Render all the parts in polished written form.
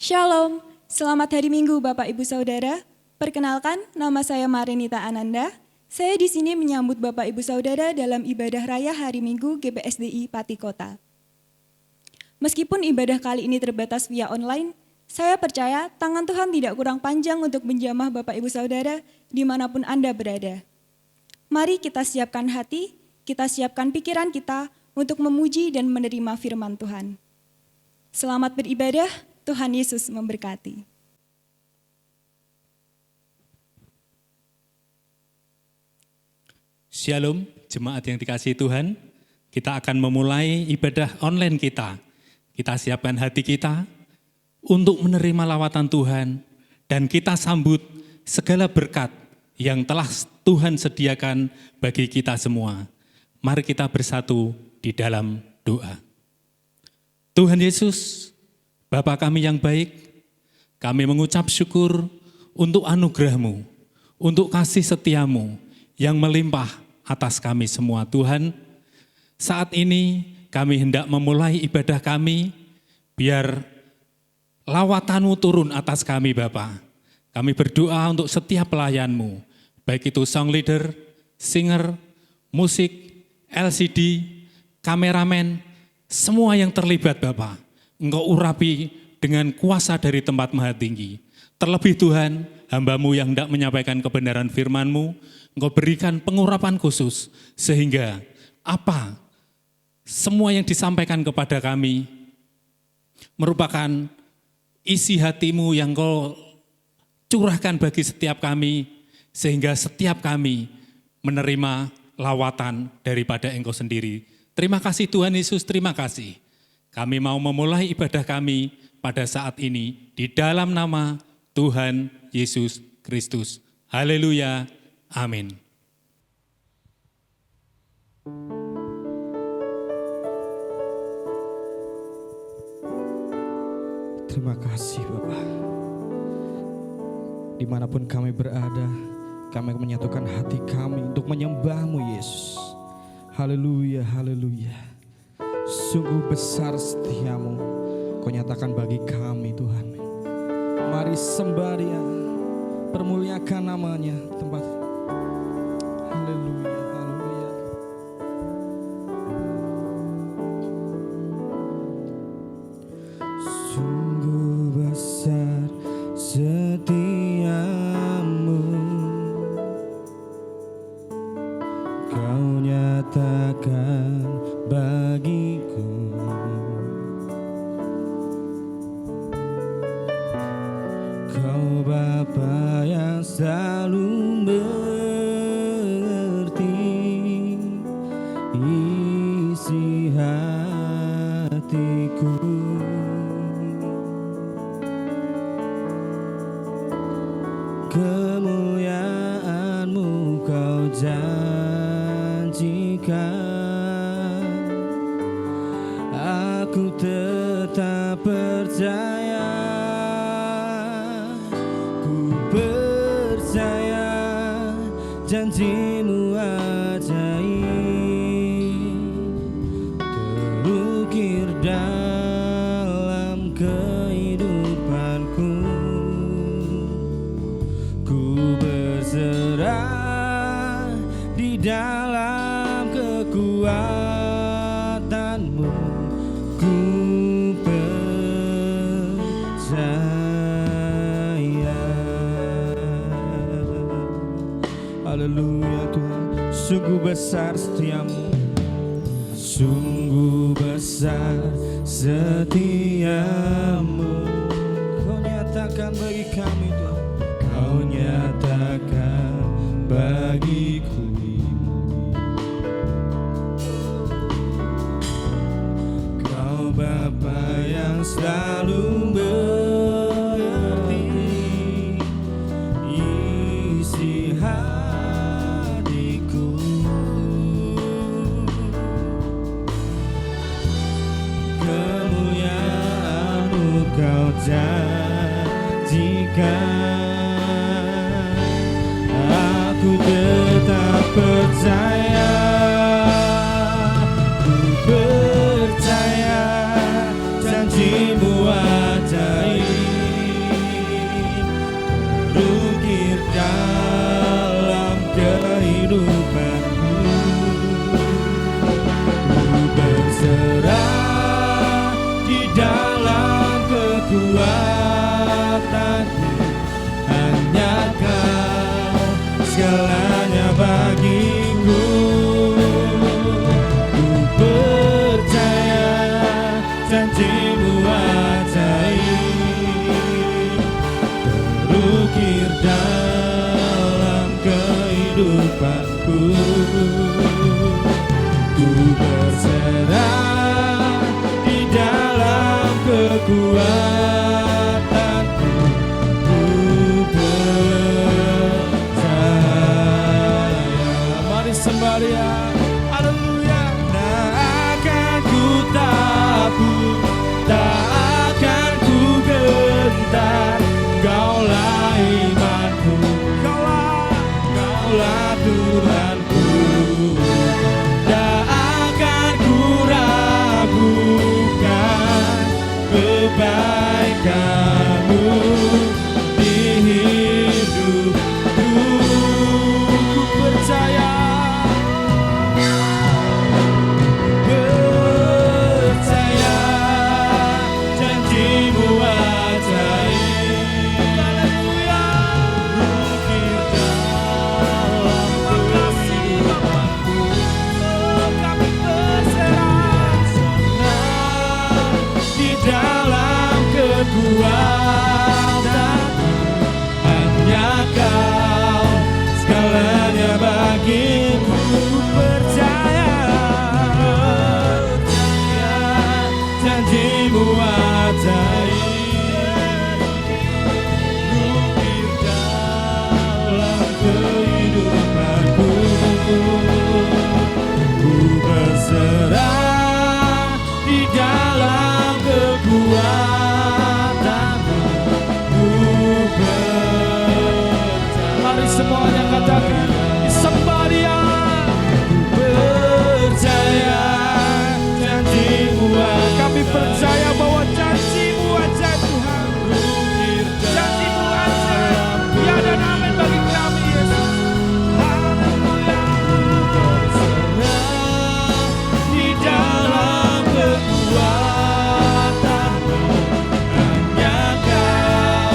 Shalom, selamat hari Minggu Bapak Ibu Saudara. Perkenalkan, nama saya Marinita Ananda. Saya di sini menyambut Bapak Ibu Saudara dalam ibadah raya hari Minggu GPSDI Pati Kota. Meskipun ibadah kali ini terbatas via online, saya percaya tangan Tuhan tidak kurang panjang untuk menjamah Bapak Ibu Saudara dimanapun Anda berada. Mari kita siapkan hati, kita siapkan pikiran kita untuk memuji dan menerima firman Tuhan. Selamat beribadah, Tuhan Yesus memberkati. Shalom, jemaat yang dikasihi Tuhan. Kita akan memulai ibadah online kita. Kita siapkan hati kita untuk menerima lawatan Tuhan dan kita sambut segala berkat yang telah Tuhan sediakan bagi kita semua. Mari kita bersatu di dalam doa. Tuhan Yesus, Bapa kami yang baik, kami mengucap syukur untuk anugerah-Mu, untuk kasih setia-Mu yang melimpah atas kami semua. Tuhan, saat ini kami hendak memulai ibadah kami, biar lawatan-Mu turun atas kami Bapa. Kami berdoa untuk setiap pelayan-Mu, baik itu song leader, singer, musik, LCD, kameramen, semua yang terlibat Bapa. Engkau urapi dengan kuasa dari tempat maha tinggi. Terlebih Tuhan, hamba-Mu yang hendak menyampaikan kebenaran firman-Mu, Engkau berikan pengurapan khusus, sehingga apa semua yang disampaikan kepada kami merupakan isi hati-Mu yang Engkau curahkan bagi setiap kami, sehingga setiap kami menerima lawatan daripada Engkau sendiri. Terima kasih Tuhan Yesus, terima kasih. Kami mau memulai ibadah kami pada saat ini di dalam nama Tuhan Yesus Kristus. Haleluya, amin. Terima kasih Bapak. Dimanapun kami berada, kami menyatukan hati kami untuk menyembah-Mu Yesus. Haleluya, haleluya. Sungguh besar setia-Mu, Kau nyatakan bagi kami Tuhan. Mari sembah Dia, permuliakan namanya tempat. Haleluya, haleluya. Sungguh besar setia-Mu, Kau nyatakan bagiku. Kau Bapa yang selalu mengerti isi hatiku. Kemuliaan-Mu Kau janjikan, aku tetap percaya, ku percaya janji-Mu ajaib terukir dalam kehidupanku. Ku berserah di dalam kekuatan-Mu, ku percaya. Haleluya Tuhan, sungguh besar setia-Mu, sungguh besar setia-Mu. Kau nyatakan bagi kami Tuhan, Kau nyatakan bagiku. Kau Bapa yang selalu mengerti isi hatiku. Kemuliaan-Mu Kau janjikan, aku tetap percaya, ku percaya janji-Mu ajaib terukir dalam kehidupanku. Ku berserah di dalam kekuatanmu, hanya Kau segalanya bagiku. Ku percaya janji-Mu ajaib, terukir dalam kehidupanku. Ku berserah di dalam kekuatanmu. Ku percaya. Mari sembah Dia. Haleluya. Tak akan ku takut, tak akan ku gentar. Kaulah imanku, Kaulah Tuhanku. Tak akan ku ragukan kebaikan-Mu di hidupku. Ku percaya, percaya janji-Mu ajaib. Haleluya. Terukir dalam kehidupanku. Kami berserah di dalam kekuatanmu, hanya Kau segalanya bagiku. Percaya, percaya janji-Mu ajaib, terukir dalam kehidupanku. Ku berserah di dalam kekuatanmu. Ku percaya. Mari semuanya katakan, sembah Dia. Ku percaya janji-Mu. Kami percaya bahwa janji-Mu ajaib Tuhan. Janji-Mu ajaib. Ya dan amin bagi kami Yesus. Haleluya. Berserah di dalam kekuatanmu, hanya Kau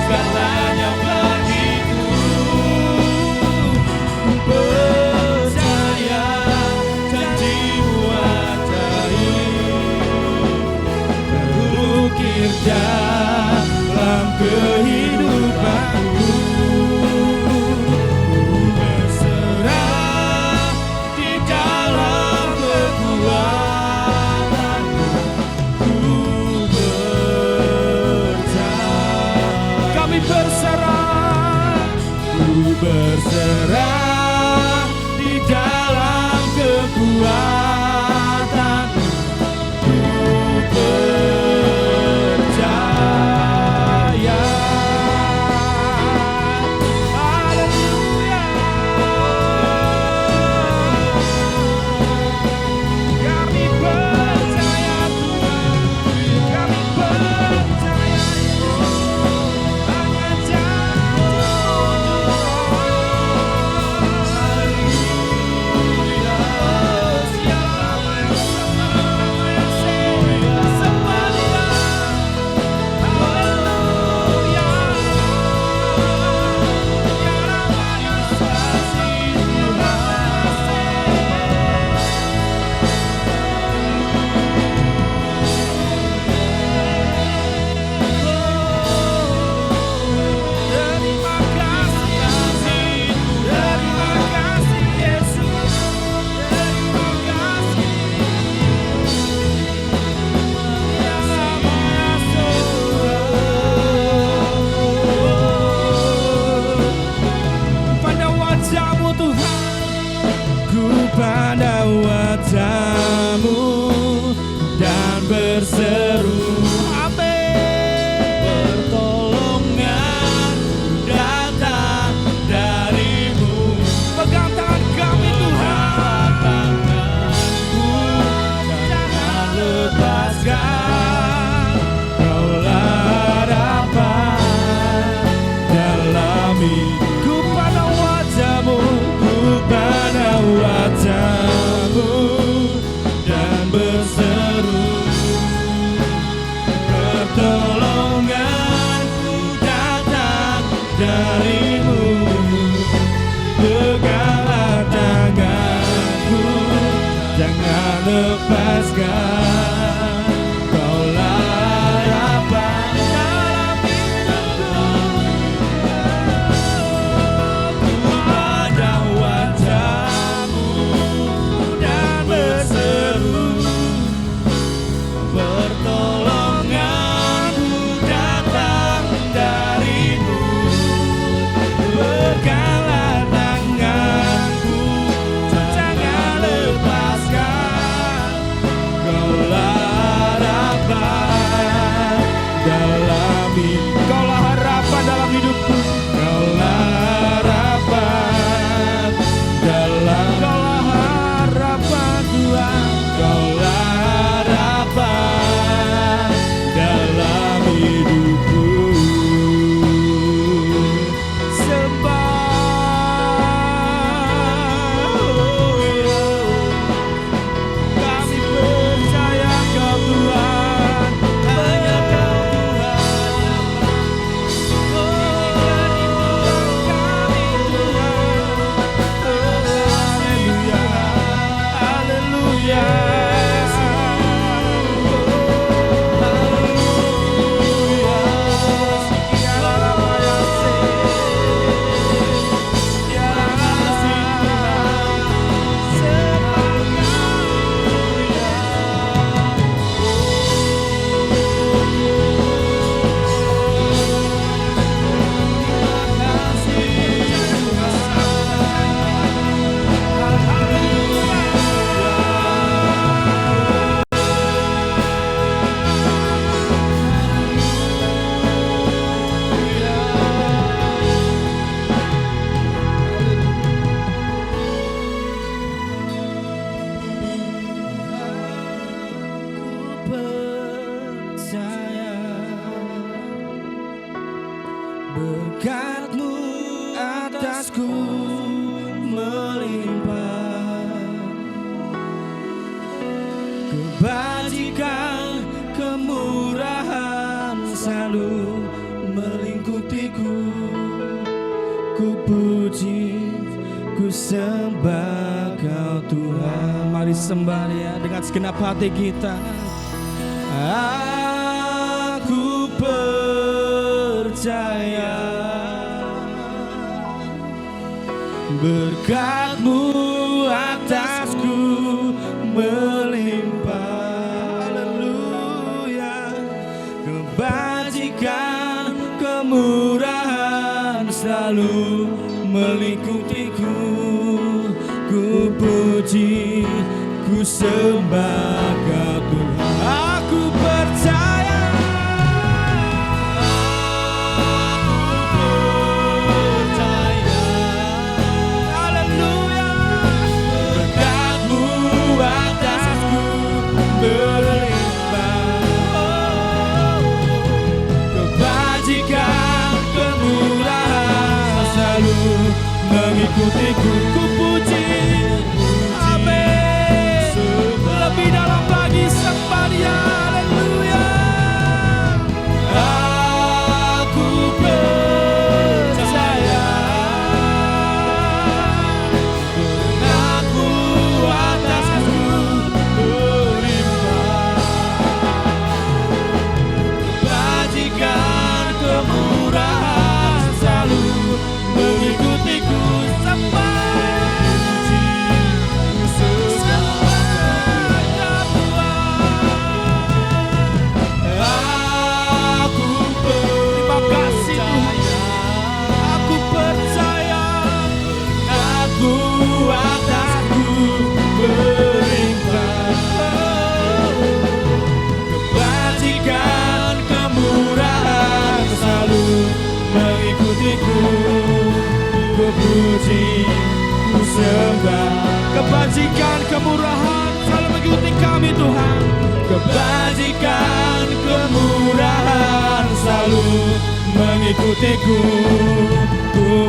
segalanya bagiku. Ku percaya janji-Mu ajaib, terukir dalam kehidupanku. Ku berserah di dalam kekuatanmu. Ku percaya. Kami berserah, ku berserah di dalam kekuatanmu. Ku percaya. Haleluya. Kami percaya Tuhan, kami percaya Yesus, hanya janji-Mu. dalami ku pandang wajah-Mu, ku pandang wajah-Mu dan berseru, pertolonganku datang dari-Mu, peganglah tanganku, jangan lepaskan. Berkat-Mu atasku melimpah, kebajikan, kemurahan selalu melingkutiku. Ku puji, ku sembah Kau Tuhan. Mari sembah Dia dengan segenap hati kita. Aku percaya berkat-Mu atasku melimpah. Haleluya. Kebajikan, kemurahan selalu melingkutiku. Ku puji, ku sembah Kau Tuhan. Aku percaya. Mengikutiku, ku puji, amin. Lebih dalam lagi sembah Dia, haleluya. Aku percaya, aku atasku beriman, kebajikan, kemurahan selalu mengikutiku. Kebajikan, kemurahan selalu mengikuti kami Tuhan. Kebajikan, kemurahan selalu mengikutiku. Ku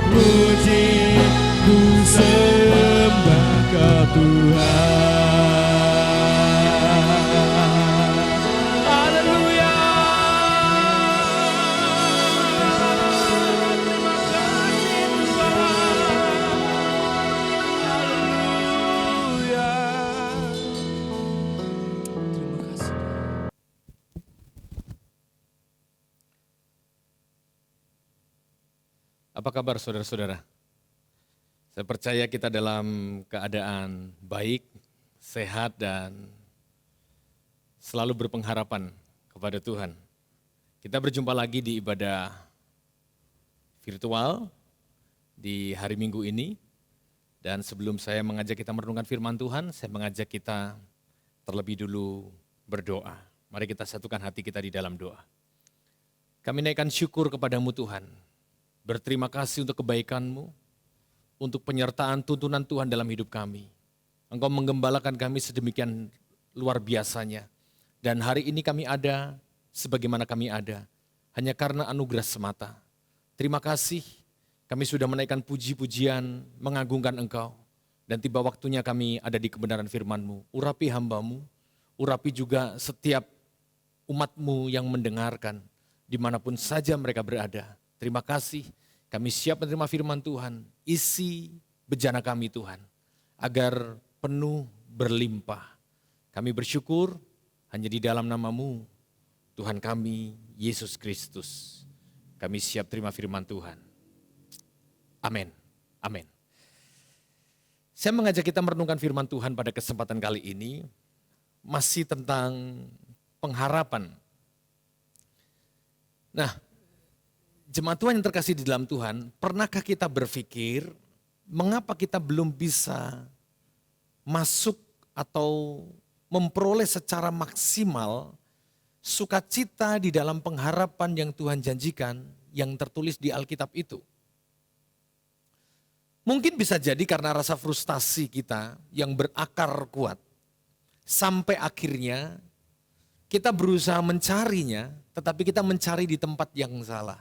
Apa kabar saudara-saudara? Saya percaya kita dalam keadaan baik, sehat, dan selalu berpengharapan kepada Tuhan. Kita berjumpa lagi di ibadah virtual di hari Minggu ini. Dan sebelum saya mengajak kita merenungkan firman Tuhan, saya mengajak kita terlebih dulu berdoa. Mari kita satukan hati kita di dalam doa. Kami naikkan syukur kepadamu Tuhan. Berterima kasih untuk kebaikan-Mu, untuk penyertaan tuntunan Tuhan dalam hidup kami. Engkau menggembalakan kami sedemikian luar biasanya. Dan hari ini kami ada sebagaimana kami ada, hanya karena anugerah semata. Terima kasih, kami sudah menaikkan puji-pujian, mengagungkan Engkau. Dan tiba waktunya kami ada di kebenaran firman-Mu. Urapi hamba-Mu, urapi juga setiap umat-Mu yang mendengarkan, dimanapun saja mereka berada. Terima kasih, kami siap menerima firman Tuhan, isi bejana kami Tuhan, agar penuh berlimpah. Kami bersyukur hanya di dalam nama-Mu, Tuhan kami, Yesus Kristus. Kami siap terima firman Tuhan. Amin. Amin. Saya mengajak kita merenungkan firman Tuhan pada kesempatan kali ini, masih tentang pengharapan. Nah, jemaat Tuhan yang terkasih di dalam Tuhan, pernahkah kita berpikir mengapa kita belum bisa masuk atau memperoleh secara maksimal sukacita di dalam pengharapan yang Tuhan janjikan yang tertulis di Alkitab itu? Mungkin bisa jadi karena rasa frustasi kita yang berakar kuat. Sampai akhirnya kita berusaha mencarinya, tetapi kita mencari di tempat yang salah.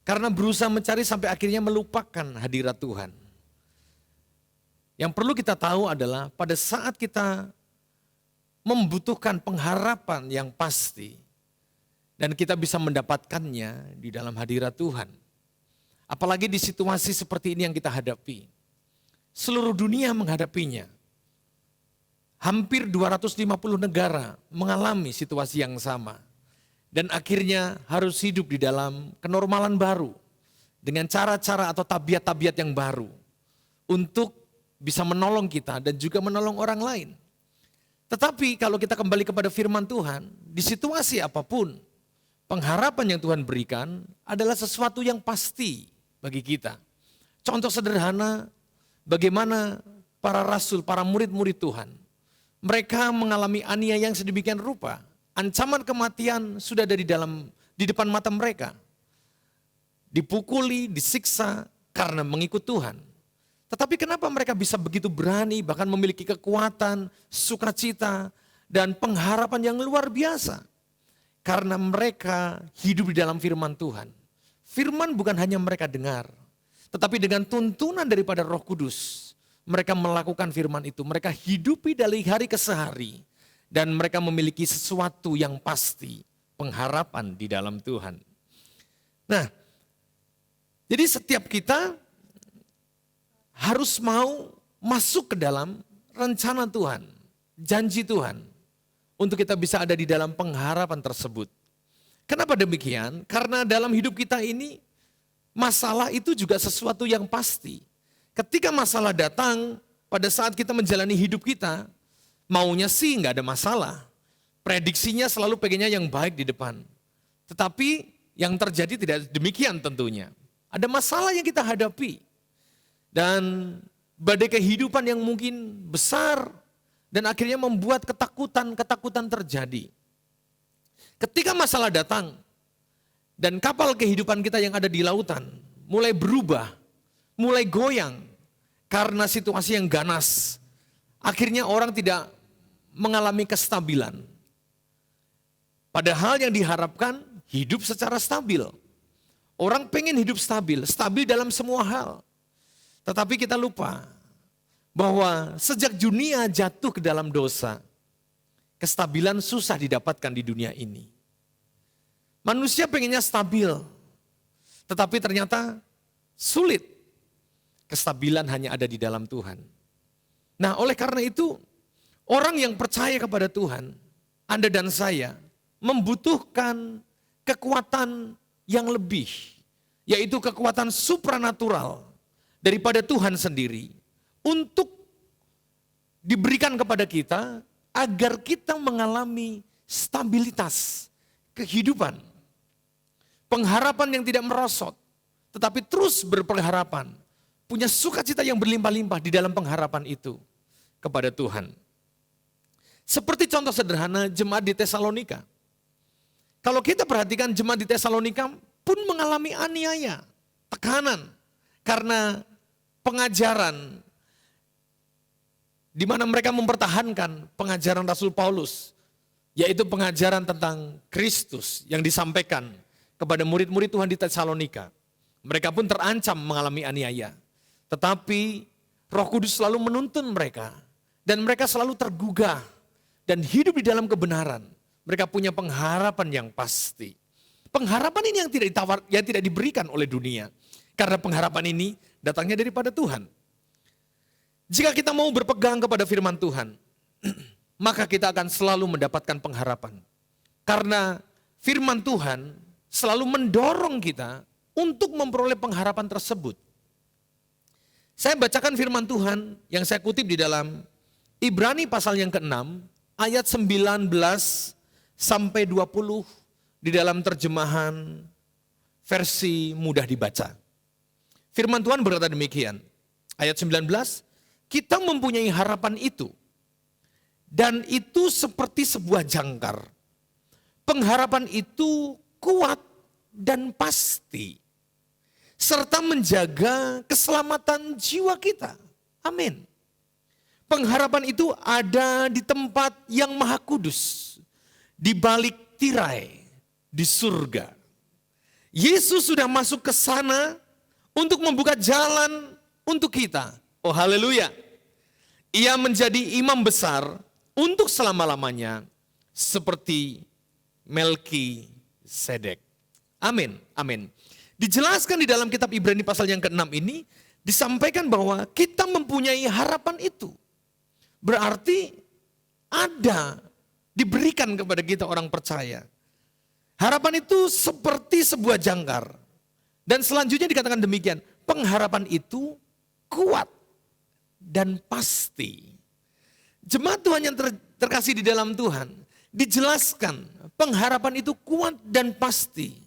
Karena berusaha mencari sampai akhirnya melupakan hadirat Tuhan. Yang perlu kita tahu adalah pada saat kita membutuhkan pengharapan yang pasti dan kita bisa mendapatkannya di dalam hadirat Tuhan. Apalagi di situasi seperti ini yang kita hadapi. Seluruh dunia menghadapinya. Hampir 250 negara mengalami situasi yang sama. Dan akhirnya harus hidup di dalam kenormalan baru. Dengan cara-cara atau tabiat-tabiat yang baru. Untuk bisa menolong kita dan juga menolong orang lain. Tetapi kalau kita kembali kepada firman Tuhan, di situasi apapun, pengharapan yang Tuhan berikan adalah sesuatu yang pasti bagi kita. Contoh sederhana, bagaimana para rasul, para murid-murid Tuhan, mereka mengalami aniaya yang sedemikian rupa. Ancaman kematian sudah ada di depan mata mereka. Dipukuli, disiksa karena mengikut Tuhan. Tetapi kenapa mereka bisa begitu berani, bahkan memiliki kekuatan, sukacita, dan pengharapan yang luar biasa? Karena mereka hidup di dalam firman Tuhan. Firman bukan hanya mereka dengar, tetapi dengan tuntunan daripada Roh Kudus, mereka melakukan firman itu. Mereka hidupi dari hari ke hari. Dan mereka memiliki sesuatu yang pasti, pengharapan di dalam Tuhan. Nah, jadi setiap kita harus mau masuk ke dalam rencana Tuhan, janji Tuhan, untuk kita bisa ada di dalam pengharapan tersebut. Kenapa demikian? Karena dalam hidup kita ini, masalah itu juga sesuatu yang pasti. Ketika masalah datang, pada saat kita menjalani hidup kita, maunya sih nggak ada masalah. Prediksinya selalu pengennya yang baik di depan. Tetapi yang terjadi tidak demikian tentunya. Ada masalah yang kita hadapi. Dan badai kehidupan yang mungkin besar dan akhirnya membuat ketakutan terjadi. Ketika masalah datang dan kapal kehidupan kita yang ada di lautan mulai berubah, mulai goyang karena situasi yang ganas. Akhirnya orang tidak mengalami kestabilan. Padahal yang diharapkan hidup secara stabil. Orang pengen hidup stabil, stabil dalam semua hal. Tetapi kita lupa bahwa sejak dunia jatuh ke dalam dosa, kestabilan susah didapatkan di dunia ini. Manusia pengennya stabil, tetapi ternyata sulit. Kestabilan hanya ada di dalam Tuhan. Nah, oleh karena itu, orang yang percaya kepada Tuhan, Anda dan saya, membutuhkan kekuatan yang lebih, yaitu kekuatan supranatural daripada Tuhan sendiri untuk diberikan kepada kita agar kita mengalami stabilitas kehidupan. Pengharapan yang tidak merosot, tetapi terus berpengharapan. Punya sukacita yang berlimpah-limpah di dalam pengharapan itu kepada Tuhan. Seperti contoh sederhana jemaat di Tesalonika. Kalau kita perhatikan jemaat di Tesalonika pun mengalami aniaya, tekanan. Karena pengajaran di mana mereka mempertahankan pengajaran Rasul Paulus. Yaitu pengajaran tentang Kristus yang disampaikan kepada murid-murid Tuhan di Tesalonika. Mereka pun terancam mengalami aniaya. Tetapi Roh Kudus selalu menuntun mereka. Dan mereka selalu tergugah dan hidup di dalam kebenaran. Mereka punya pengharapan yang pasti. Pengharapan ini yang tidak diberikan oleh dunia. Karena pengharapan ini datangnya daripada Tuhan. Jika kita mau berpegang kepada firman Tuhan, maka kita akan selalu mendapatkan pengharapan. Karena firman Tuhan selalu mendorong kita untuk memperoleh pengharapan tersebut. Saya bacakan firman Tuhan yang saya kutip di dalam Ibrani pasal yang ke-6, ayat 19 sampai 20 di dalam terjemahan versi mudah dibaca. Firman Tuhan berkata demikian, ayat 19, kita mempunyai harapan itu, dan itu seperti sebuah jangkar. Pengharapan itu kuat dan pasti, serta menjaga keselamatan jiwa kita. Amin. Pengharapan itu ada di tempat yang maha kudus, di balik tirai, di surga. Yesus sudah masuk ke sana untuk membuka jalan untuk kita. Oh haleluya. Ia menjadi imam besar untuk selama-lamanya seperti Melkisedek. Amin, amin. Dijelaskan di dalam kitab Ibrani pasal yang ke-6 ini, disampaikan bahwa kita mempunyai harapan itu. Berarti ada, diberikan kepada kita orang percaya. Harapan itu seperti sebuah jangkar. Dan selanjutnya dikatakan demikian, pengharapan itu kuat dan pasti. Jemaat Tuhan yang terkasih di dalam Tuhan, dijelaskan pengharapan itu kuat dan pasti.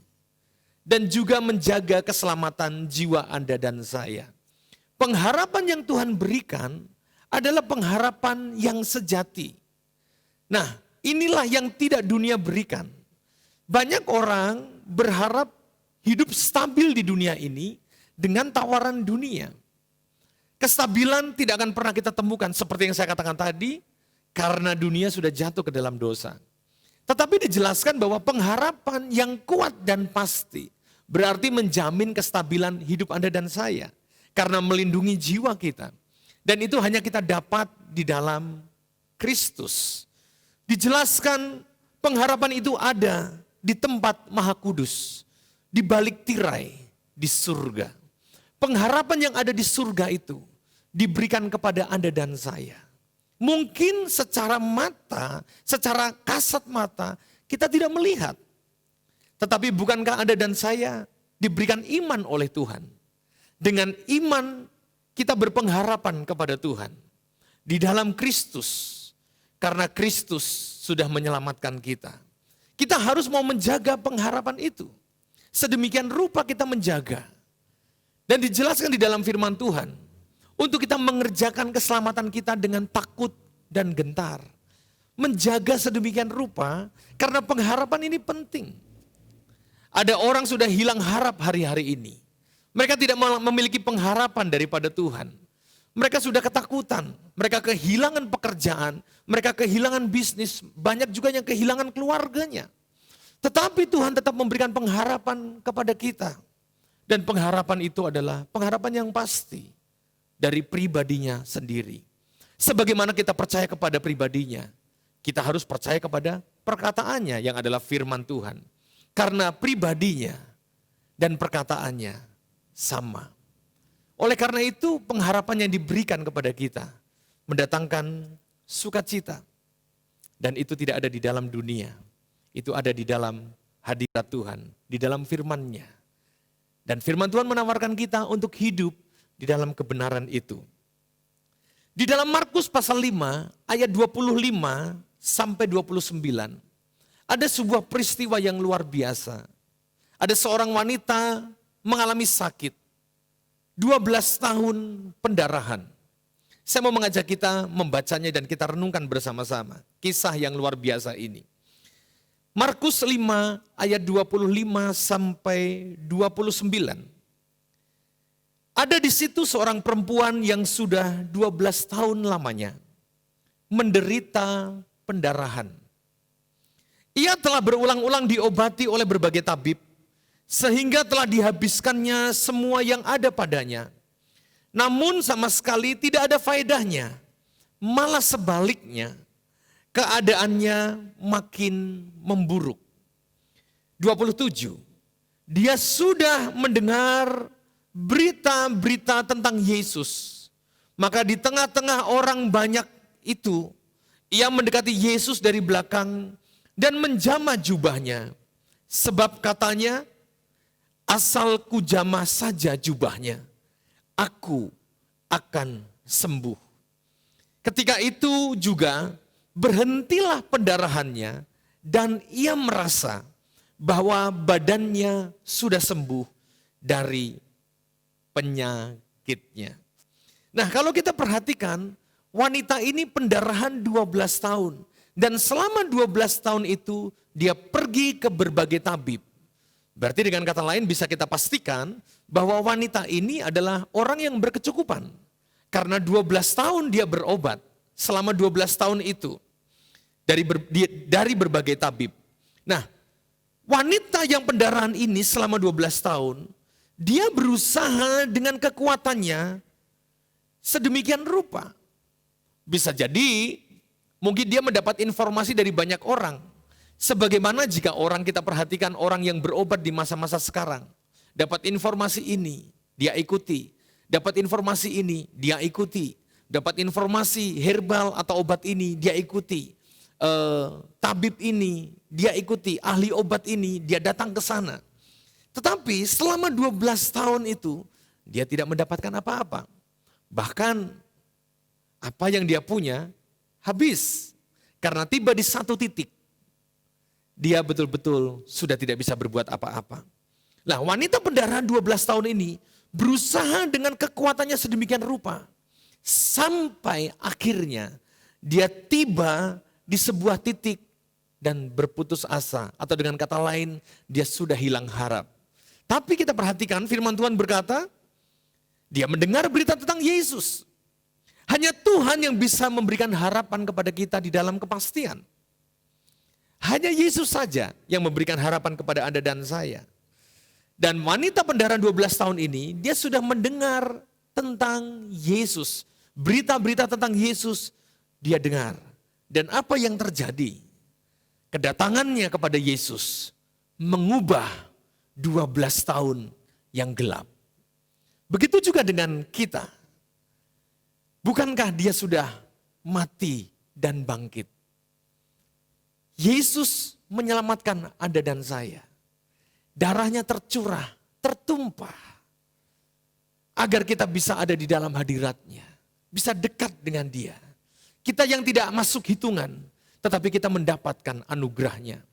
Dan juga menjaga keselamatan jiwa Anda dan saya. Pengharapan yang Tuhan berikan adalah pengharapan yang sejati. Nah, inilah yang tidak dunia berikan. Banyak orang berharap hidup stabil di dunia ini dengan tawaran dunia. Kestabilan tidak akan pernah kita temukan seperti yang saya katakan tadi, karena dunia sudah jatuh ke dalam dosa. Tetapi dijelaskan bahwa pengharapan yang kuat dan pasti berarti menjamin kestabilan hidup Anda dan saya. Karena melindungi jiwa kita. Dan itu hanya kita dapat di dalam Kristus. Dijelaskan pengharapan itu ada di tempat maha kudus. Di balik tirai di surga. Pengharapan yang ada di surga itu diberikan kepada Anda dan saya. Mungkin secara mata, secara kasat mata, kita tidak melihat. Tetapi bukankah Anda dan saya diberikan iman oleh Tuhan? Dengan iman kita berpengharapan kepada Tuhan. Di dalam Kristus. Karena Kristus sudah menyelamatkan kita. Kita harus mau menjaga pengharapan itu. Sedemikian rupa kita menjaga. Dan dijelaskan di dalam firman Tuhan. Untuk kita mengerjakan keselamatan kita dengan takut dan gentar. Menjaga sedemikian rupa karena pengharapan ini penting. Ada orang sudah hilang harap hari-hari ini. Mereka tidak memiliki pengharapan daripada Tuhan. Mereka sudah ketakutan, mereka kehilangan pekerjaan, mereka kehilangan bisnis, banyak juga yang kehilangan keluarganya. Tetapi Tuhan tetap memberikan pengharapan kepada kita. Dan pengharapan itu adalah pengharapan yang pasti. Dari pribadinya sendiri. Sebagaimana kita percaya kepada pribadinya, kita harus percaya kepada perkataannya yang adalah firman Tuhan. Karena pribadinya dan perkataannya sama. Oleh karena itu pengharapan yang diberikan kepada kita mendatangkan sukacita. Dan itu tidak ada di dalam dunia. Itu ada di dalam hadirat Tuhan, di dalam firman-Nya. Dan firman Tuhan menawarkan kita untuk hidup di dalam kebenaran itu. Di dalam Markus pasal 5 ayat 25 sampai 29. Ada sebuah peristiwa yang luar biasa. Ada seorang wanita mengalami sakit. 12 tahun pendarahan. Saya mau mengajak kita membacanya dan kita renungkan bersama-sama. Kisah yang luar biasa ini. Markus 5 ayat 25 sampai 29. Ada di situ seorang perempuan yang sudah 12 tahun lamanya menderita pendarahan. Ia telah berulang-ulang diobati oleh berbagai tabib sehingga telah dihabiskannya semua yang ada padanya. Namun sama sekali tidak ada faedahnya. Malah sebaliknya, keadaannya makin memburuk. 27. Dia sudah mendengar berita-berita tentang Yesus. Maka di tengah-tengah orang banyak itu, ia mendekati Yesus dari belakang dan menjamah jubahnya. Sebab katanya, asal ku jamah saja jubahnya, aku akan sembuh. Ketika itu juga berhentilah pendarahannya dan ia merasa bahwa badannya sudah sembuh dari penyakitnya. Nah, kalau kita perhatikan, wanita ini pendarahan 12 tahun. Dan selama 12 tahun itu dia pergi ke berbagai tabib. Berarti dengan kata lain bisa kita pastikan bahwa wanita ini adalah orang yang berkecukupan. Karena 12 tahun dia berobat selama 12 tahun itu dari berbagai tabib. Nah, wanita yang pendarahan ini selama 12 tahun, dia berusaha dengan kekuatannya sedemikian rupa. Bisa jadi mungkin dia mendapat informasi dari banyak orang. Sebagaimana jika orang kita perhatikan orang yang berobat di masa-masa sekarang. Dapat informasi ini, dia ikuti. Dapat informasi ini, dia ikuti. Dapat informasi herbal atau obat ini, dia ikuti. Tabib ini, dia ikuti. Ahli obat ini, dia datang ke sana. Tetapi selama 12 tahun itu, dia tidak mendapatkan apa-apa. Bahkan apa yang dia punya habis. Karena tiba di satu titik, dia betul-betul sudah tidak bisa berbuat apa-apa. Nah, wanita pendarahan 12 tahun ini berusaha dengan kekuatannya sedemikian rupa. Sampai akhirnya dia tiba di sebuah titik dan berputus asa. Atau dengan kata lain, dia sudah hilang harap. Tapi kita perhatikan firman Tuhan berkata, dia mendengar berita tentang Yesus. Hanya Tuhan yang bisa memberikan harapan kepada kita di dalam kepastian. Hanya Yesus saja yang memberikan harapan kepada Anda dan saya. Dan wanita pendarahan 12 tahun ini, dia sudah mendengar tentang Yesus. Berita-berita tentang Yesus dia dengar. Dan apa yang terjadi? Kedatangannya kepada Yesus mengubah 12 tahun yang gelap. Begitu juga dengan kita. Bukankah dia sudah mati dan bangkit? Yesus menyelamatkan Anda dan saya. Darahnya tercurah, tertumpah. Agar kita bisa ada di dalam hadiratnya. Bisa dekat dengan dia. Kita yang tidak masuk hitungan, tetapi kita mendapatkan anugerahnya.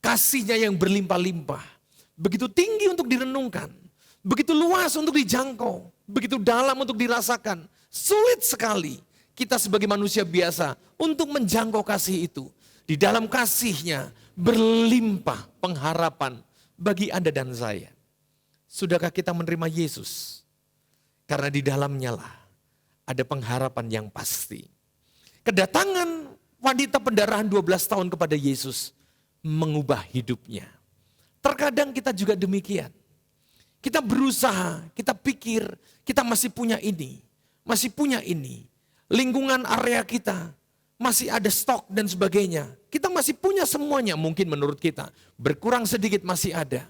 Kasihnya yang berlimpah-limpah. Begitu tinggi untuk direnungkan. Begitu luas untuk dijangkau. Begitu dalam untuk dirasakan. Sulit sekali kita sebagai manusia biasa untuk menjangkau kasih itu. Di dalam kasihnya berlimpah pengharapan bagi Anda dan saya. Sudahkah kita menerima Yesus? Karena di dalamnya lah ada pengharapan yang pasti. Kedatangan wanita pendarahan 12 tahun kepada Yesus mengubah hidupnya. Terkadang kita juga demikian. Kita berusaha, kita pikir kita masih punya ini, masih punya ini. Lingkungan area kita masih ada stok dan sebagainya. Kita masih punya semuanya mungkin menurut kita. Berkurang sedikit masih ada.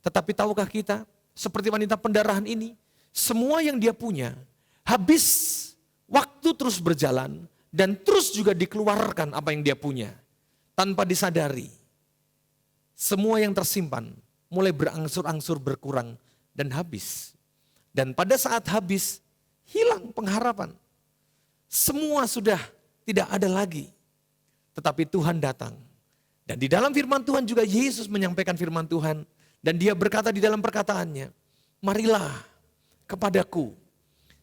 Tetapi tahukah kita seperti wanita pendarahan ini, semua yang dia punya habis, waktu terus berjalan dan terus juga dikeluarkan apa yang dia punya. Tanpa disadari, semua yang tersimpan mulai berangsur-angsur berkurang dan habis. Dan pada saat habis, hilang pengharapan. Semua sudah tidak ada lagi. Tetapi Tuhan datang. Dan di dalam firman Tuhan juga Yesus menyampaikan firman Tuhan. Dan dia berkata di dalam perkataannya, marilah kepadaku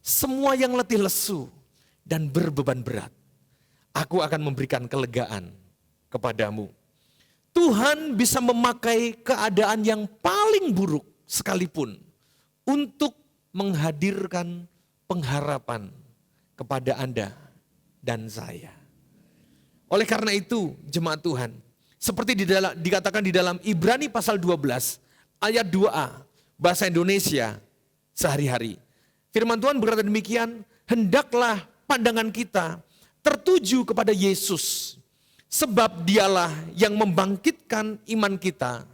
semua yang letih lesu dan berbeban berat. Aku akan memberikan kelegaan kepadamu. Tuhan bisa memakai keadaan yang paling buruk sekalipun untuk menghadirkan pengharapan kepada Anda dan saya. Oleh karena itu, jemaat Tuhan, seperti dikatakan di dalam Ibrani pasal 12 ayat 2a, bahasa Indonesia sehari-hari. Firman Tuhan berkata demikian, hendaklah pandangan kita tertuju kepada Yesus, sebab dialah yang membangkitkan iman kita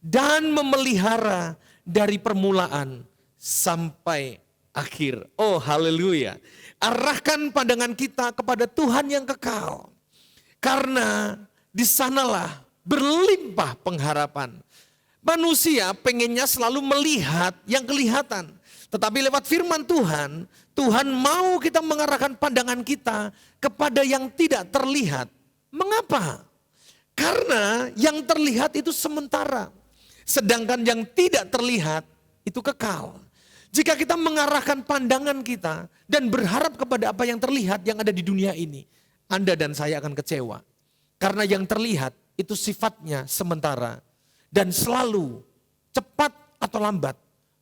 dan memelihara dari permulaan sampai akhir. Oh haleluya. Arahkan pandangan kita kepada Tuhan yang kekal. Karena di sanalah berlimpah pengharapan. Manusia pengennya selalu melihat yang kelihatan. Tetapi lewat firman Tuhan, Tuhan mau kita mengarahkan pandangan kita kepada yang tidak terlihat. Mengapa? Karena yang terlihat itu sementara. Sedangkan yang tidak terlihat itu kekal. Jika kita mengarahkan pandangan kita dan berharap kepada apa yang terlihat yang ada di dunia ini, Anda dan saya akan kecewa. Karena yang terlihat itu sifatnya sementara dan selalu cepat atau lambat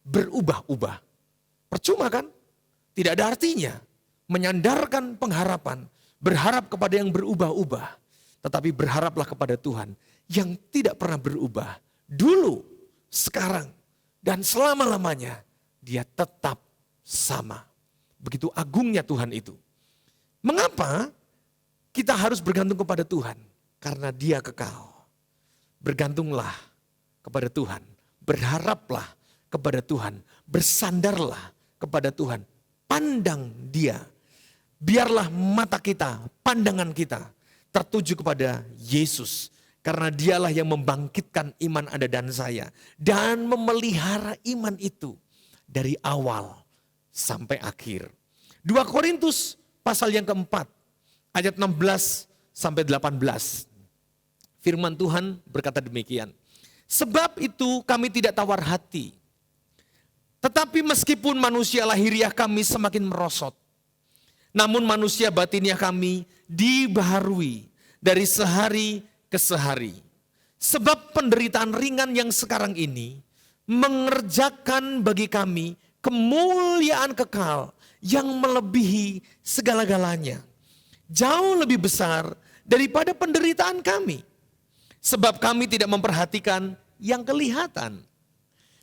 berubah-ubah. Percuma kan? Tidak ada artinya menyandarkan pengharapan, berharap kepada yang berubah-ubah. Tetapi berharaplah kepada Tuhan yang tidak pernah berubah. Dulu, sekarang, dan selama-lamanya dia tetap sama. Begitu agungnya Tuhan itu. Mengapa kita harus bergantung kepada Tuhan? Karena dia kekal. Bergantunglah kepada Tuhan. Berharaplah kepada Tuhan. Bersandarlah kepada Tuhan. Pandang dia. Biarlah mata kita, pandangan kita tertuju kepada Yesus. Karena dialah yang membangkitkan iman Anda dan saya. Dan memelihara iman itu dari awal sampai akhir. 2 Korintus pasal yang keempat. Ayat 16 sampai 18. Firman Tuhan berkata demikian. Sebab itu kami tidak tawar hati. Tetapi meskipun manusia lahiriah kami semakin merosot. Namun manusia batiniah kami dibaharui dari sehari ke sehari. Sebab penderitaan ringan yang sekarang ini mengerjakan bagi kami kemuliaan kekal yang melebihi segala-galanya. Jauh lebih besar daripada penderitaan kami. Sebab kami tidak memperhatikan yang kelihatan,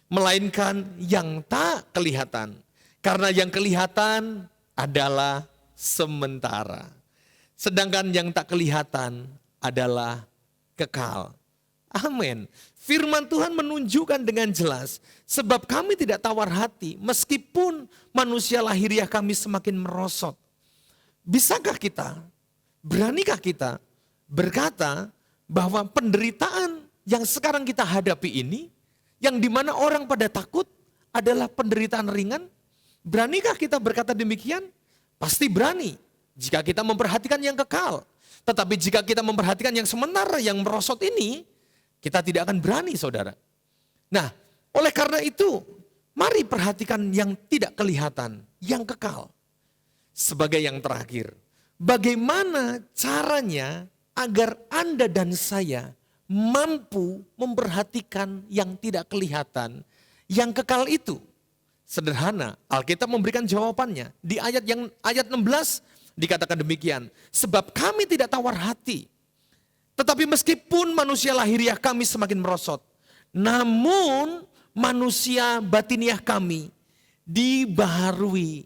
melainkan yang tak kelihatan. Karena yang kelihatan adalah sementara. Sedangkan yang tak kelihatan adalah kekal. Amin. Firman Tuhan menunjukkan dengan jelas. Sebab kami tidak tawar hati meskipun manusia lahiriah kami semakin merosot. Bisakah kita, beranikah kita berkata bahwa penderitaan yang sekarang kita hadapi ini, yang dimana orang pada takut adalah penderitaan ringan? Beranikah kita berkata demikian? Pasti berani jika kita memperhatikan yang kekal. Tetapi jika kita memperhatikan yang sementara, yang merosot ini, kita tidak akan berani saudara. Nah, oleh karena itu, mari perhatikan yang tidak kelihatan, yang kekal. Sebagai yang terakhir, bagaimana caranya agar Anda dan saya mampu memperhatikan yang tidak kelihatan, yang kekal itu? Sederhana, Alkitab memberikan jawabannya. Di ayat 16 dikatakan demikian. Sebab kami tidak tawar hati. Tetapi meskipun manusia lahiriah kami semakin merosot. Namun manusia batiniah kami dibaharui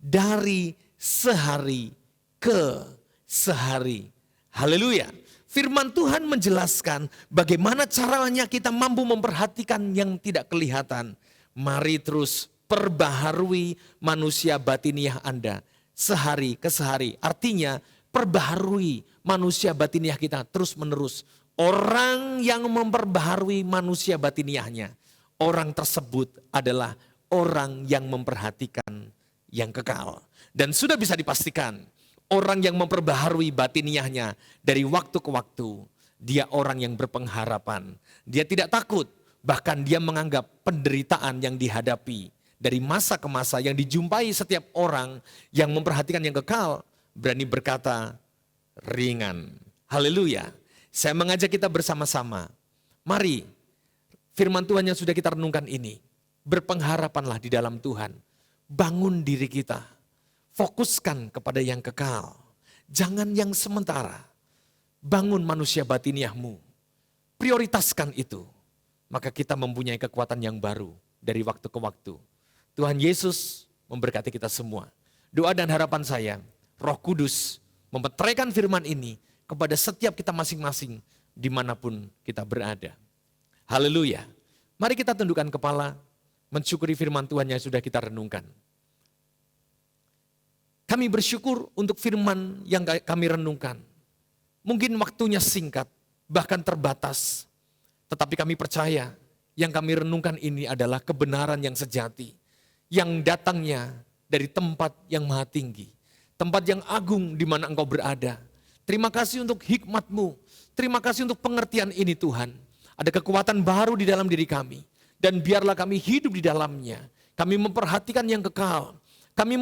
dari sehari ke sehari. Haleluya. Firman Tuhan menjelaskan bagaimana caranya kita mampu memperhatikan yang tidak kelihatan. Mari terus perbaharui manusia batiniah Anda sehari ke sehari. Artinya perbaharui manusia batiniah kita terus menerus. Orang yang memperbaharui manusia batiniahnya, orang tersebut adalah orang yang memperhatikan yang kekal. Dan sudah bisa dipastikan, orang yang memperbaharui batiniahnya dari waktu ke waktu, dia orang yang berpengharapan. Dia tidak takut, bahkan dia menganggap penderitaan yang dihadapi dari masa ke masa yang dijumpai setiap orang yang memperhatikan yang kekal, berani berkata ringan. Haleluya. Saya mengajak kita bersama-sama, mari firman Tuhan yang sudah kita renungkan ini, berpengharapanlah di dalam Tuhan. Bangun diri kita, fokuskan kepada yang kekal, jangan yang sementara. Bangun manusia batiniahmu, prioritaskan itu. Maka kita mempunyai kekuatan yang baru dari waktu ke waktu. Tuhan Yesus memberkati kita semua. Doa dan harapan saya, Roh Kudus memeteraikan firman ini kepada setiap kita masing-masing dimanapun kita berada. Haleluya. Mari kita tundukkan kepala, mensyukuri firman Tuhan yang sudah kita renungkan. Kami bersyukur untuk firman yang kami renungkan. Mungkin waktunya singkat, bahkan terbatas. Tetapi kami percaya yang kami renungkan ini adalah kebenaran yang sejati. Yang datangnya dari tempat yang maha tinggi. Tempat yang agung di mana engkau berada. Terima kasih untuk hikmat-Mu. Terima kasih untuk pengertian ini Tuhan. Ada kekuatan baru di dalam diri kami. Dan biarlah kami hidup di dalamnya. Kami memperhatikan yang kekal. Kami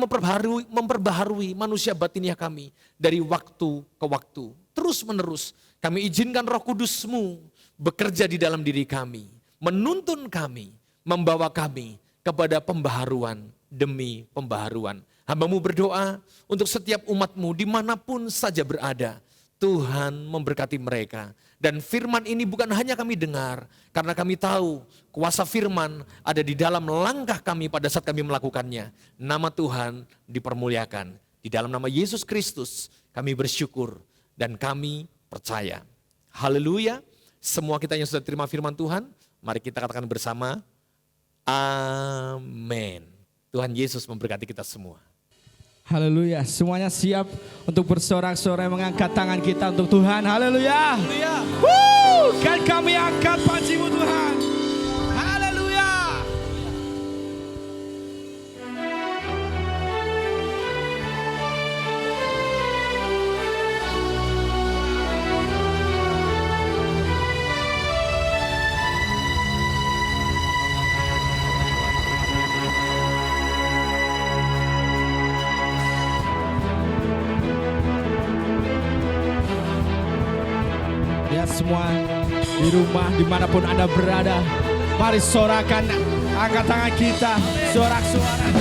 memperbaharui manusia batiniah kami dari waktu ke waktu. Terus menerus kami izinkan Roh Kudus-Mu bekerja di dalam diri kami. Menuntun kami, membawa kami kepada pembaharuan demi pembaharuan. Hamba-Mu berdoa untuk setiap umat-Mu dimanapun saja berada. Tuhan memberkati mereka. Dan firman ini bukan hanya kami dengar, karena kami tahu kuasa firman ada di dalam langkah kami pada saat kami melakukannya. Nama Tuhan dipermuliakan. Di dalam nama Yesus Kristus kami bersyukur dan kami percaya. Haleluya. Semua kita yang sudah terima firman Tuhan, mari kita katakan bersama, amin. Tuhan Yesus memberkati kita semua. Haleluya, semuanya siap untuk bersorak-sorai mengangkat tangan kita untuk Tuhan. Haleluya. Kan kami angkat panji-Mu Tuhan. Haleluya. Ya semua di rumah dimanapun Anda berada, mari sorakan, angkat tangan kita, sorak-sorai.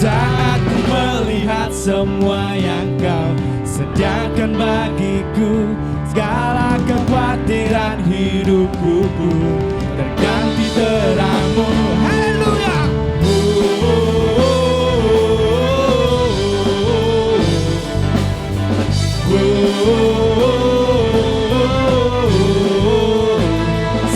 Saat ku melihat semua yang Kau sediakan bagiku, segala kekhawatiran hidupku terganti terang-Mu. Haleluya.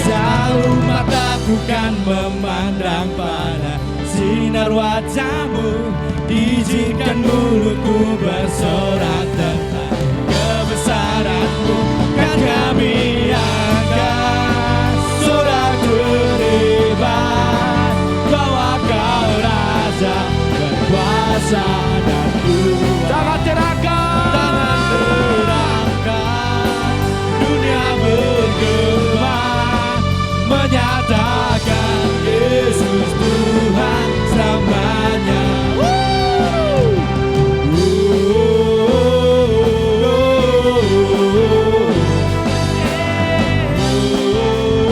Selalu mataku kan memandang pada sinar wajah-Mu, izinkan mulutku bersorak tentang kebesaran-Mu. Kan kami angkat sorak beriman bahwa Kau Raja berkuasa dan kuat. Tangan terangkan, dunia bergema, menyatakan Yesus Tuhan selamanya.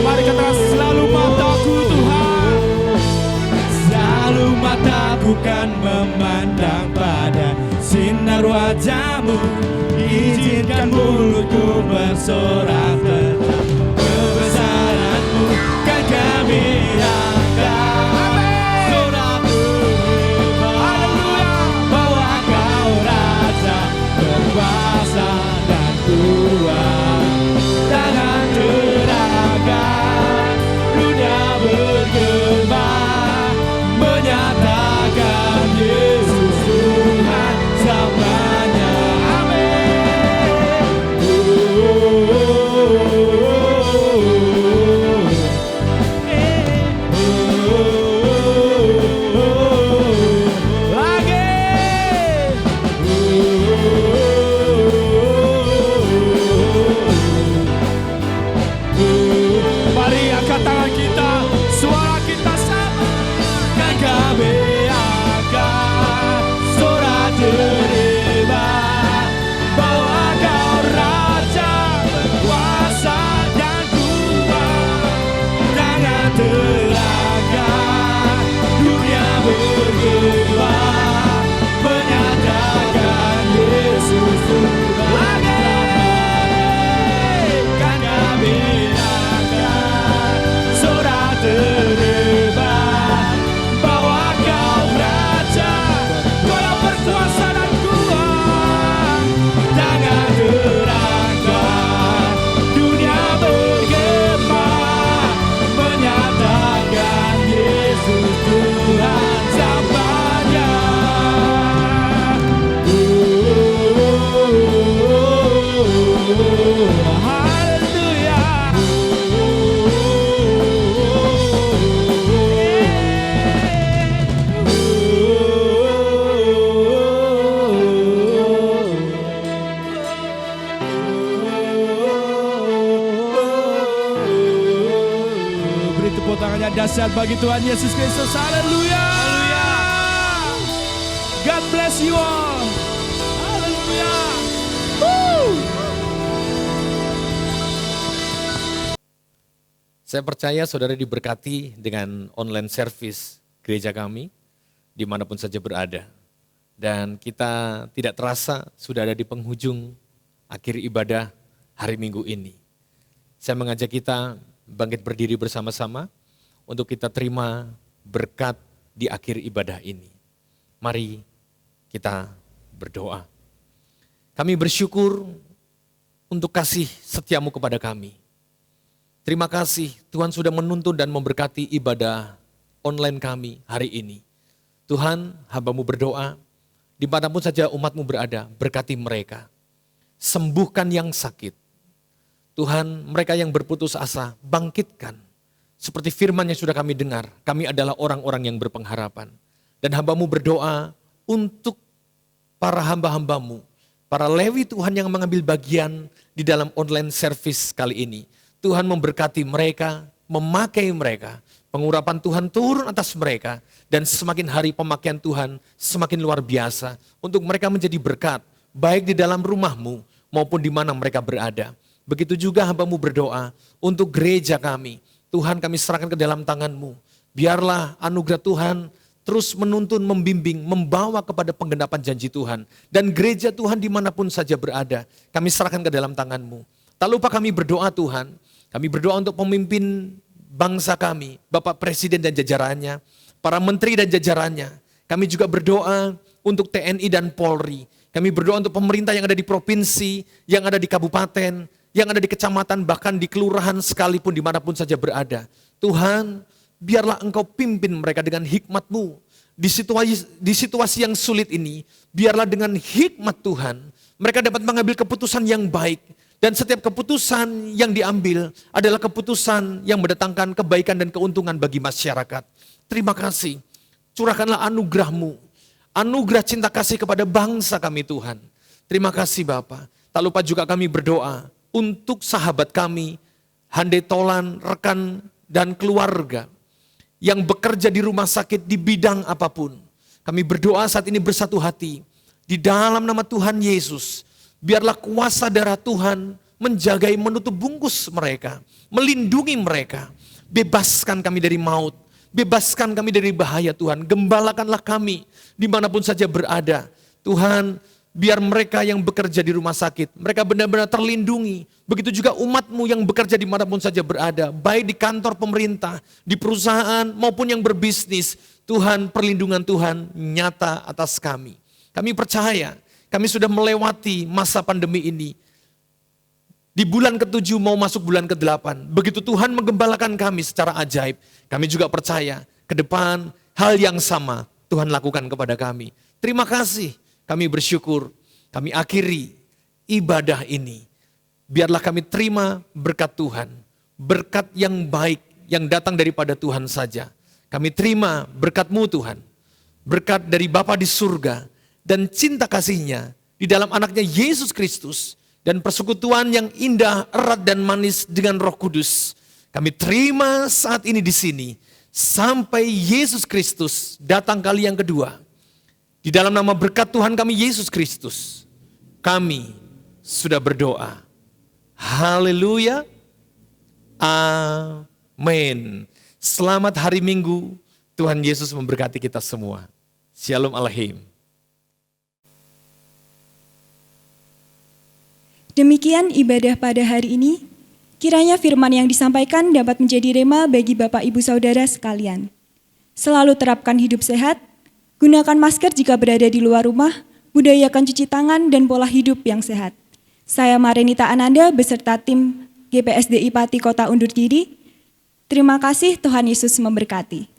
Mari katakan, selalu mataku Tuhan, selalu mataku kan memandang pada sinar wajah-Mu, izinkan mulutku bersorak tentang kebesaran-Mu. Kan kami angkat sorak beriman bahwa Kau Raja berkuasa dan kuat. Tangan terangkan, dunia bergema, menyatakan Yesus dahsyat bagi Tuhan Yesus Kristus. Haleluya. God bless you all. Haleluya. Saya percaya saudara diberkati dengan online service gereja kami, dimanapun saja berada. Dan kita tidak terasa sudah ada di penghujung akhir ibadah hari Minggu ini. Saya mengajak kita bangkit berdiri bersama-sama untuk kita terima berkat di akhir ibadah ini. Mari kita berdoa. Kami bersyukur untuk kasih setiamu kepada kami. Terima kasih Tuhan sudah menuntun dan memberkati ibadah online kami hari ini. Tuhan, hamba-Mu berdoa, dimanapun saja umat-Mu berada, berkati mereka. Sembuhkan yang sakit. Tuhan, mereka yang berputus asa, bangkitkan. Seperti firman yang sudah kami dengar, kami adalah orang-orang yang berpengharapan. Dan hamba-Mu berdoa untuk para hamba-hamba-Mu, para Lewi Tuhan yang mengambil bagian di dalam online service kali ini. Tuhan memberkati mereka, memakai mereka. Pengurapan Tuhan turun atas mereka. Dan semakin hari pemakaian Tuhan semakin luar biasa. Untuk mereka menjadi berkat. Baik di dalam rumah-Mu maupun di mana mereka berada. Begitu juga hamba-Mu berdoa untuk gereja kami. Tuhan, kami serahkan ke dalam tangan-Mu. Biarlah anugerah Tuhan terus menuntun, membimbing, membawa kepada penggenapan janji Tuhan. Dan gereja Tuhan dimanapun saja berada, kami serahkan ke dalam tangan-Mu. Tak lupa kami berdoa Tuhan, kami berdoa untuk pemimpin bangsa kami, Bapak Presiden dan jajarannya, para menteri dan jajarannya. Kami juga berdoa untuk TNI dan Polri. Kami berdoa untuk pemerintah yang ada di provinsi, yang ada di kabupaten, yang ada di kecamatan, bahkan di kelurahan sekalipun dimanapun saja berada. Tuhan, biarlah Engkau pimpin mereka dengan hikmat-Mu. Di situasi yang sulit ini, biarlah dengan hikmat Tuhan, mereka dapat mengambil keputusan yang baik. Dan setiap keputusan yang diambil adalah keputusan yang mendatangkan kebaikan dan keuntungan bagi masyarakat. Terima kasih, curahkanlah anugerah-Mu, anugerah cinta kasih kepada bangsa kami Tuhan. Terima kasih Bapa. Tak lupa juga kami berdoa untuk sahabat kami, handai tolan, rekan dan keluarga yang bekerja di rumah sakit di bidang apapun. Kami berdoa saat ini bersatu hati. Di dalam nama Tuhan Yesus, biarlah kuasa darah Tuhan menjagai, menutup bungkus mereka, melindungi mereka. Bebaskan kami dari maut, bebaskan kami dari bahaya Tuhan. Gembalakanlah kami dimanapun saja berada. Tuhan, biar mereka yang bekerja di rumah sakit, mereka benar-benar terlindungi. Begitu juga umat-Mu yang bekerja dimanapun saja berada, baik di kantor pemerintah, di perusahaan maupun yang berbisnis. Tuhan, perlindungan Tuhan nyata atas kami. Kami percaya, kami sudah melewati masa pandemi ini. Di bulan ke-7 mau masuk bulan ke-8. Begitu Tuhan menggembalakan kami secara ajaib. Kami juga percaya ke depan hal yang sama Tuhan lakukan kepada kami. Terima kasih, kami bersyukur. Kami akhiri ibadah ini. Biarlah kami terima berkat Tuhan. Berkat yang baik yang datang daripada Tuhan saja. Kami terima berkat-Mu Tuhan. Berkat dari Bapa di surga. Dan cinta kasih-Nya di dalam anaknya Yesus Kristus. Dan persekutuan yang indah, erat dan manis dengan Roh Kudus. Kami terima saat ini di sini. Sampai Yesus Kristus datang kali yang kedua. Di dalam nama berkat Tuhan kami Yesus Kristus. Kami sudah berdoa. Haleluya. Amin. Selamat hari Minggu. Tuhan Yesus memberkati kita semua. Shalom Aleichem. Demikian ibadah pada hari ini. Kiranya firman yang disampaikan dapat menjadi rema bagi Bapak Ibu Saudara sekalian. Selalu terapkan hidup sehat, gunakan masker jika berada di luar rumah, budayakan cuci tangan dan pola hidup yang sehat. Saya Marenita Ananda beserta tim GPSDI Pati Kota Undur Diri. Terima kasih, Tuhan Yesus memberkati.